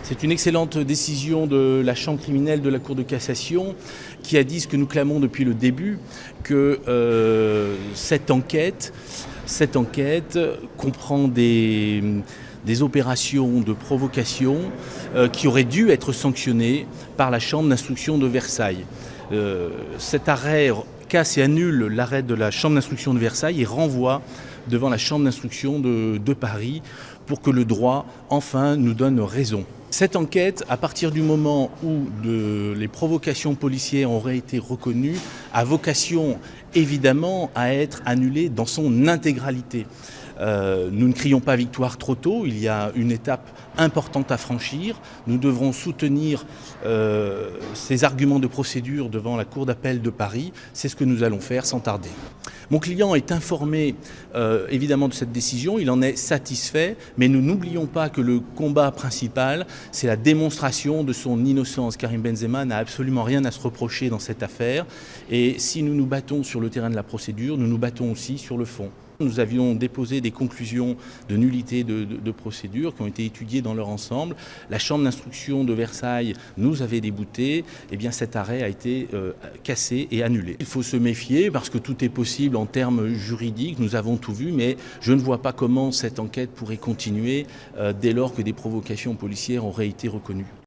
C'est une excellente décision de la Chambre criminelle de la Cour de cassation qui a dit ce que nous clamons depuis le début, que cette enquête comprend des opérations de provocation qui auraient dû être sanctionnées par la Chambre d'instruction de Versailles. Cet arrêt casse et annule l'arrêt de la Chambre d'instruction de Versailles et renvoie devant la Chambre d'instruction de Paris pour que le droit, enfin, nous donne raison. Cette enquête, à partir du moment où les provocations policières auraient été reconnues, a vocation évidemment à être annulée dans son intégralité. Nous ne crions pas victoire trop tôt, il y a une étape importante à franchir. Nous devrons soutenir ces arguments de procédure devant la Cour d'appel de Paris. C'est ce que nous allons faire sans tarder. Mon client est informé évidemment de cette décision, il en est satisfait, mais nous n'oublions pas que le combat principal, c'est la démonstration de son innocence. Karim Benzema n'a absolument rien à se reprocher dans cette affaire et si nous nous battons sur le terrain de la procédure, nous nous battons aussi sur le fond. Nous avions déposé des conclusions de nullité de procédure qui ont été étudiées dans leur ensemble. La Chambre d'instruction de Versailles nous avait débouté. Eh bien, cet arrêt a été cassé et annulé. Il faut se méfier parce que tout est possible en termes juridiques. Nous avons tout vu, mais je ne vois pas comment cette enquête pourrait continuer dès lors que des provocations policières auraient été reconnues.